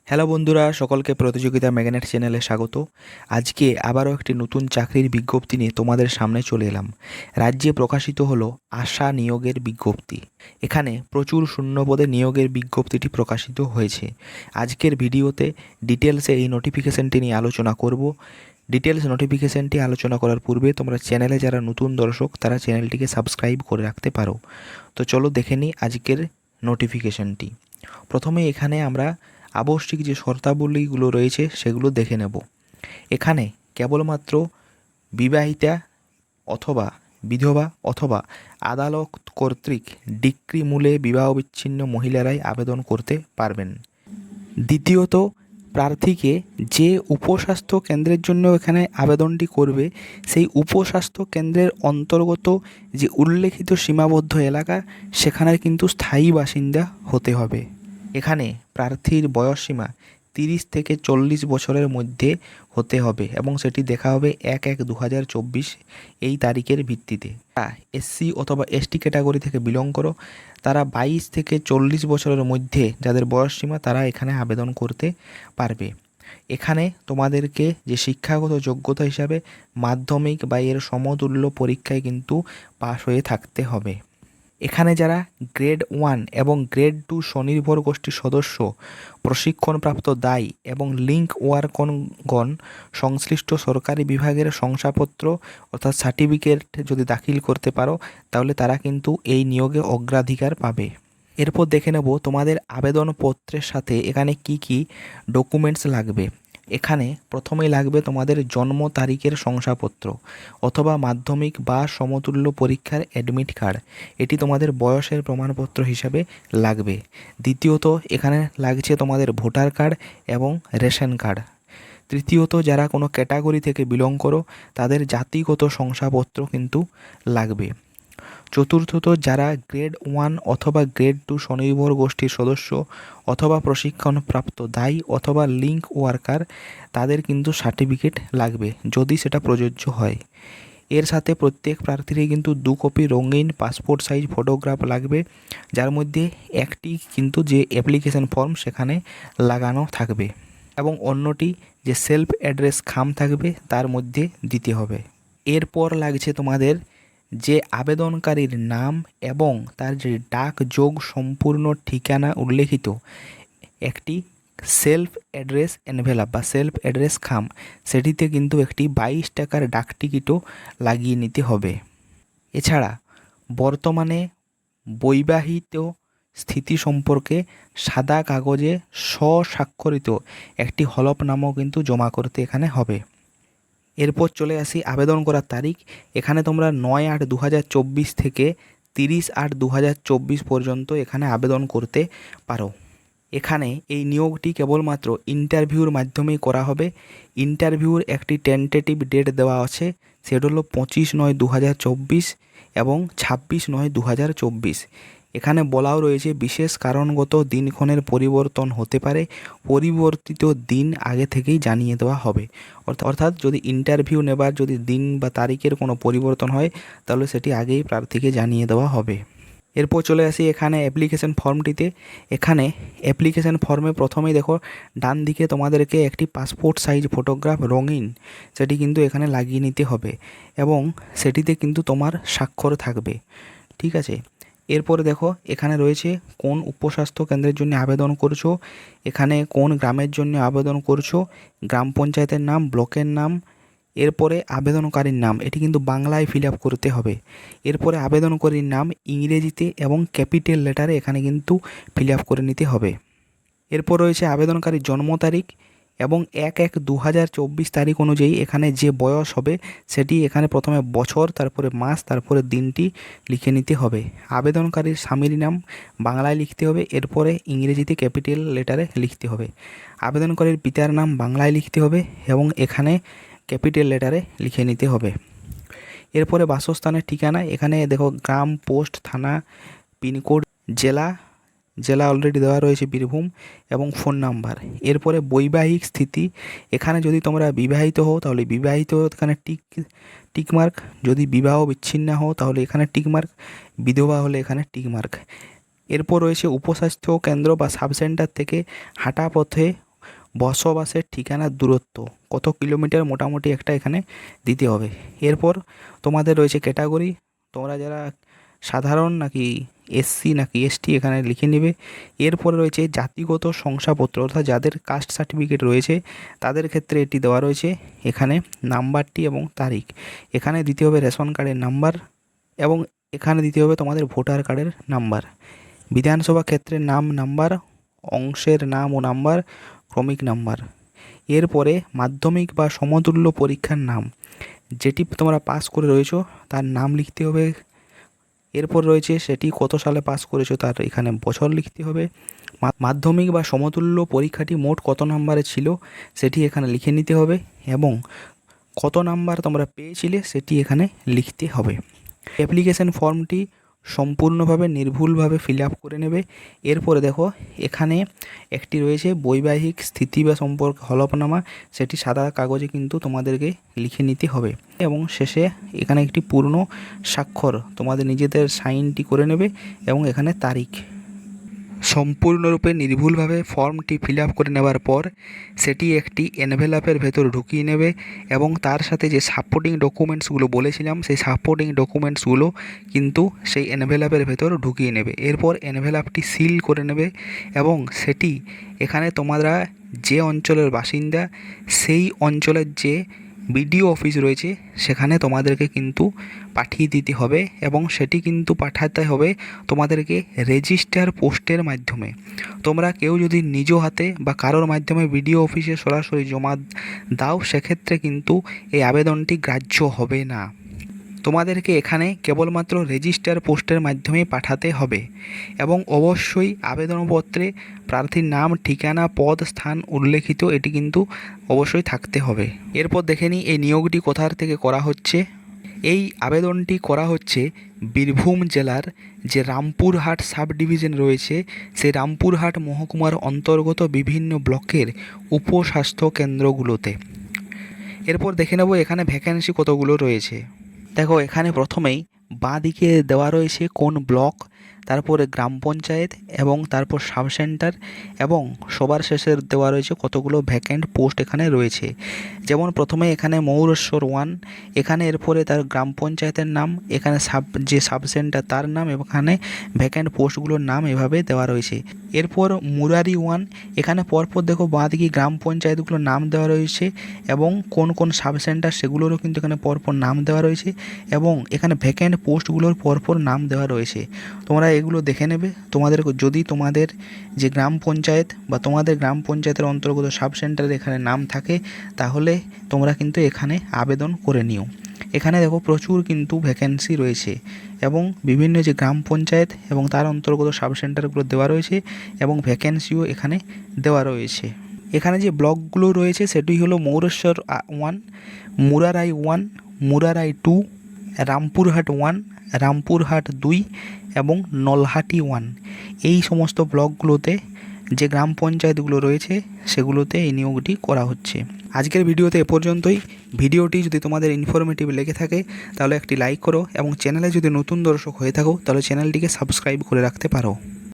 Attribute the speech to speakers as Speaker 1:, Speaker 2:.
Speaker 1: Hello বন্ধুরা, সকলকে প্রতিযোগিতা ম্যাগনেট চ্যানেলে স্বাগত। আজকে আবারও একটি নতুন চাকরির বিজ্ঞপ্তি নিয়ে তোমাদের সামনে চলে এলাম। রাজ্যে প্রকাশিত হলো আশা নিয়োগের বিজ্ঞপ্তি। এখানে প্রচুর শূন্যপদে নিয়োগের বিজ্ঞপ্তিটি প্রকাশিত হয়েছে। আজকের ভিডিওতে ডিটেলসে এই নোটিফিকেশনটি নিয়ে আলোচনা করব। ডিটেলস নোটিফিকেশনটি আলোচনা করার পূর্বে তোমরা চ্যানেলে যারা নতুন দর্শক তারা চ্যানেলটিকে সাবস্ক্রাইব করে রাখতে পারো। তো চলো দেখে নিই আজকের নোটিফিকেশনটি। প্রথমে এখানে আমরা আবশ্যিক যে শর্তাবলীগুলো রয়েছে সেগুলো দেখে নেব। এখানে কেবলমাত্র বিবাহিতা অথবা বিধবা অথবা আদালত কর্তৃক ডিক্রি মূলে বিবাহ বিচ্ছিন্ন মহিলারাই আবেদন করতে পারবেন। দ্বিতীয়ত, প্রার্থীকে যে উপস্বাস্থ্য কেন্দ্রের জন্য এখানে আবেদনটি করবে সেই উপস্বাস্থ্য কেন্দ্রের অন্তর্গত যে উল্লেখিত সীমাবদ্ধ এলাকা সেখানের কিন্তু স্থায়ী বাসিন্দা হতে হবে। এখানে প্রার্থীর বয়সসীমা 30 থেকে 40 বছরের মধ্যে হতে হবে এবং সেটি দেখা হবে 1/1/2024 এই তারিখের ভিত্তিতে। এসসি অথবা এসটি ক্যাটাগরি থেকে বিলং করো, তারা 22 থেকে 40 বছরের মধ্যে যাদের বয়সসীমা তারা এখানে আবেদন করতে পারবে। এখানে তোমাদেরকে যে শিক্ষাগত যোগ্যতা হিসাবে মাধ্যমিক বা এর সমতুল্য পরীক্ষায় কিন্তু পাশ হয়ে থাকতে হবে। এখানে যারা গ্রেড 1 এবং গ্রেড 2 স্বনির্ভর গোষ্ঠীর সদস্য, প্রশিক্ষণপ্রাপ্ত দায়ী এবং লিঙ্ক ওয়ার্করগণ সংশ্লিষ্ট সরকারি বিভাগের শংসাপত্র অর্থাৎ সার্টিফিকেট যদি দাখিল করতে পারো তাহলে তারা কিন্তু এই নিয়োগে অগ্রাধিকার পাবে। এরপর দেখে নেব তোমাদের আবেদনপত্রের সাথে এখানে কি কি ডকুমেন্টস লাগবে। এখানে প্রথমেই লাগবে তোমাদের জন্ম তারিখের শংসাপত্র অথবা মাধ্যমিক বা সমতুল্য পরীক্ষার অ্যাডমিট কার্ড, এটি তোমাদের বয়সের প্রমাণপত্র হিসাবে লাগবে। দ্বিতীয়ত, এখানে লাগছে তোমাদের ভোটার কার্ড এবং রেশন কার্ড। তৃতীয়ত, যারা কোনো ক্যাটাগরি থেকে বিলং করো তাদের জাতিগত শংসাপত্র কিন্তু লাগবে। চতুর্থত, যারা গ্রেড 1 অথবা গ্রেড 2 স্বনির্ভর গোষ্ঠীর সদস্য অথবা প্রশিক্ষণপ্রাপ্ত দায়ী অথবা লিঙ্ক ওয়ার্কার তাদের কিন্তু সার্টিফিকেট লাগবে যদি সেটা প্রযোজ্য হয়। এর সাথে প্রত্যেক প্রার্থীরই কিন্তু 2 কপি রঙিন পাসপোর্ট সাইজ ফটোগ্রাফ লাগবে, যার মধ্যে একটি কিন্তু যে অ্যাপ্লিকেশন ফর্ম সেখানে লাগানো থাকবে এবং অন্যটি যে সেলফ অ্যাড্রেস খাম থাকবে তার মধ্যে দিতে হবে। এরপর লাগছে তোমাদের যে আবেদনকারীর নাম এবং তার যে ডাকযোগ সম্পূর্ণ ঠিকানা উল্লেখিত একটি সেলফ অ্যাড্রেস এনভেলাপ বা সেলফ অ্যাড্রেস খাম, সেটিতে কিন্তু একটি 22 টাকার ডাকটিকিটও লাগিয়ে নিতে হবে। এছাড়া বর্তমানে বৈবাহিত স্থিতি সম্পর্কে সাদা কাগজে স্বস্বাক্ষরিত একটি হলফনামাও কিন্তু জমা করতে এখানে হবে। এরপর চলে আসি আবেদন করার তারিখ। এখানে তোমরা 9/8/2024 থেকে 30/8/2024 পর্যন্ত এখানে আবেদন করতে পারো। এখানে এই নিয়োগটি কেবলমাত্র ইন্টারভিউর মাধ্যমেই করা হবে। ইন্টারভিউর একটি টেন্টেটিভ ডেট দেওয়া আছে, সেটা হলো 25/9/2024 এবং 26/9/2024। এখানে বলাও রয়েছে বিশেষ কারণগত দিনক্ষণের পরিবর্তন হতে পারে, পরিবর্তিত দিন আগে থেকেই জানিয়ে দেওয়া হবে। অর্থাৎ যদি ইন্টারভিউ নেবার যদি দিন বা তারিখের কোনো পরিবর্তন হয় তাহলে সেটি আগেই প্রার্থীকে জানিয়ে দেওয়া হবে। এরপর চলে আসি এখানে অ্যাপ্লিকেশন ফর্মটিতে। এখানে অ্যাপ্লিকেশন ফর্মে প্রথমেই দেখো ডান দিকে তোমাদেরকে একটি পাসপোর্ট সাইজ ফটোগ্রাফ রঙিন সেটি কিন্তু এখানে লাগিয়ে নিতে হবে এবং সেটিতে কিন্তু তোমার স্বাক্ষর থাকবে, ঠিক আছে। এরপরে দেখো এখানে রয়েছে কোন উপস্বাস্থ্য কেন্দ্রের জন্য আবেদন করছো, এখানে কোন গ্রামের জন্য আবেদন করছো, গ্রাম পঞ্চায়েতের নাম, ব্লকের নাম, এরপরে আবেদনকারীর নাম, এটি কিন্তু বাংলায় ফিল আপ করতে হবে। এরপরে আবেদনকারীর নাম ইংরেজিতে এবং ক্যাপিটাল লেটারে এখানে কিন্তু ফিল আপ করে নিতে হবে। এরপর রয়েছে আবেদনকারীর জন্ম তারিখ এবং 1/1/2024 তারিখ অনুযায়ী এখানে যে বয়স হবে সেটি এখানে প্রথমে বছর, তারপরে মাস, তারপরে দিনটি লিখে নিতে হবে। আবেদনকারীর স্বামীর নাম বাংলায় লিখতে হবে, এরপরে ইংরেজিতে ক্যাপিটাল লেটারে লিখতে হবে। আবেদনকারীর পিতার নাম বাংলায় লিখতে হবে এবং এখানে ক্যাপিটাল লেটারে লিখে নিতে হবে। এরপরে বাসস্থানের ঠিকানা, এখানে দেখো গ্রাম, পোস্ট, থানা, পিনকোড, জেলা অলরেডি দেওয়া রয়েছে বীরভূম এবং ফোন নাম্বার। এরপরে বৈবাহিক স্থিতি, এখানে যদি তোমরা বিবাহিত হও তাহলে বিবাহিত এখানে টিকমার্ক, যদি বিবাহ বিচ্ছিন্ন হও তাহলে এখানে টিকমার্ক, বিধবা হলে এখানে টিকমার্ক। এরপর রয়েছে উপস্বাস্থ্য কেন্দ্র বা সাব সেন্টার থেকে হাঁটা পথে বসবাসের ঠিকানার দূরত্ব কত কিলোমিটার মোটামুটি একটা এখানে দিতে হবে। এরপর তোমাদের রয়েছে ক্যাটাগরি, তোমরা যারা সাধারণ নাকি এসসি নাকি এসটি এখানে লিখে নেবে। এরপরে রয়েছে জাতিগত শংসাপত্র, অর্থাৎ যাদের কাস্ট সার্টিফিকেট রয়েছে তাদের ক্ষেত্রে এটি দেওয়া রয়েছে। এখানে নাম্বারটি এবং তারিখ এখানে দিতে হবে, রেশন কার্ডের নাম্বার এবং এখানে দিতে হবে তোমাদের ভোটার কার্ডের নাম্বার। বিধানসভা ক্ষেত্রের নাম, নাম্বার, অংশের নাম ও নাম্বার, ক্রমিক নাম্বার। এরপরে মাধ্যমিক বা সমতুল্য পরীক্ষার নাম, যেটি তোমরা পাস করে রয়েছো তার নাম লিখতে হবে। এরপর রয়েছে সেটি কত সালে পাস করেছো তার এখানে বছর লিখতে হবে। মাধ্যমিক বা সমতুল্য পরীক্ষাটি মোট কত নম্বরে ছিল সেটি এখানে লিখে নিতে হবে এবং কত নাম্বার তোমরা পেয়েছিলে সেটি এখানে লিখতে হবে। অ্যাপ্লিকেশন ফর্মটি সম্পূর্ণভাবে নির্ভুলভাবে ফিল আপ করে নেবে। এরপরে দেখো এখানে একটি রয়েছে বৈবাহিক স্থিতি বা সম্পর্ক হলফনামা, সেটি সাদা কাগজে কিন্তু তোমাদেরকে লিখে নিতে হবে এবং শেষে এখানে একটি পূর্ণ স্বাক্ষর তোমাদের নিজেদের সাইনটি করে নেবে এবং এখানে তারিখ। সম্পূর্ণরূপে নির্ভুলভাবে ফর্মটি ফিল আপ করে নেওয়ার পর সেটি একটি এনভেলপের ভেতর ঢুকিয়ে নেবে এবং তার সাথে যে সাপোর্টিং ডকুমেন্টসগুলো বলেছিলাম সেই সাপোর্টিং ডকুমেন্টসগুলো কিন্তু সেই এনভেলপের ভেতর ঢুকিয়ে নেবে। এরপর এনভেলপটি সিল করে নেবে এবং সেটি এখানে তোমরা যে অঞ্চলের বাসিন্দা সেই অঞ্চলের যে বিডিও অফিস রয়েছে সেখানে তোমাদেরকে কিন্তু পাঠিয়ে দিতে হবে এবং সেটি কিন্তু পাঠাতে হবে তোমাদেরকে রেজিস্টার পোস্টের মাধ্যমে। তোমরা কেউ যদি নিজ হাতে বা কারোর মাধ্যমে বিডিও অফিসে সরাসরি জমা দাও সেক্ষেত্রে কিন্তু এই আবেদনটি গ্রাহ্য হবে না। তোমাদেরকে এখানে কেবলমাত্র রেজিস্টার পোস্টের মাধ্যমে পাঠাতে হবে এবং অবশ্যই আবেদনপত্রে প্রার্থীর নাম, ঠিকানা, পদ, স্থান উল্লেখিত এটি কিন্তু অবশ্যই থাকতে হবে। এরপর দেখে নিই এই নিয়োগটি কোথার থেকে করা হচ্ছে। এই আবেদনটি করা হচ্ছে বীরভূম জেলার যে রামপুরহাট সাব ডিভিশন রয়েছে সেই রামপুরহাট মহকুমার অন্তর্গত বিভিন্ন ব্লকের উপস্বাস্থ্য কেন্দ্রগুলোতে। এরপর দেখে নেব এখানে ভ্যাকেন্সি কতগুলো রয়েছে। দেখো এখানে প্রথমেই বাঁ দিকে দেওয়া রয়েছে কোন ব্লক, তারপরে গ্রাম পঞ্চায়েত এবং তারপর সাব সেন্টার এবং সবার শেষে দেওয়া রয়েছে কতগুলো ভ্যাকেন্ট পোস্ট এখানে রয়েছে। যেমন প্রথমে এখানে ময়ূরেশ্বর 1, এখানে এরপরে তার গ্রাম পঞ্চায়েতের নাম, এখানে যে সাব সেন্টার তার নাম এবং এখানে ভ্যাকেন্ট পোস্টগুলোর নাম এভাবে দেওয়া রয়েছে। এরপর মুরারি 1, এখানে পরপর দেখো বাঁ দিকে গ্রাম পঞ্চায়েতগুলোর নাম দেওয়া রয়েছে এবং কোন কোন সাব সেন্টার সেগুলোরও কিন্তু এখানে পরপর নাম দেওয়া রয়েছে এবং এখানে ভ্যাকেন্ট পোস্টগুলোর পরপর নাম দেওয়া রয়েছে। তোমরা এগুলো দেখে নেবে। তোমাদের যদি তোমাদের যে গ্রাম পঞ্চায়েত বা তোমাদের গ্রাম পঞ্চায়েতের অন্তর্গত সাব সেন্টারে এখানে নাম থাকে তাহলে তোমরা কিন্তু এখানে আবেদন করে নিও। এখানে দেখো প্রচুর কিন্তু ভ্যাকেন্সি রয়েছে এবং বিভিন্ন যে গ্রাম পঞ্চায়েত এবং তার অন্তর্গত সাব সেন্টারগুলো দেওয়া রয়েছে এবং ভ্যাকেন্সিও এখানে দেওয়া রয়েছে। এখানে যে ব্লকগুলো রয়েছে সেটি হলো ময়ূরেশ্বর 1, মুরারাই 1, মুরারাই 2, রামপুরহাট 1, রামপুরহাট 2 এবং নলহাটি 1। এই সমস্ত ব্লকগুলোতে যে গ্রাম পঞ্চায়েতগুলো রয়েছে সেগুলোতে এই নিয়োগটি করা হচ্ছে। আজকের ভিডিওতে এ পর্যন্তই। ভিডিওটি যদি তোমাদের ইনফরমেটিভ লেগে থাকে তাহলে একটি লাইক করো এবং চ্যানেলে যদি নতুন দর্শক হয়ে থাকো তাহলে চ্যানেলটিকে সাবস্ক্রাইব করে রাখতে পারো।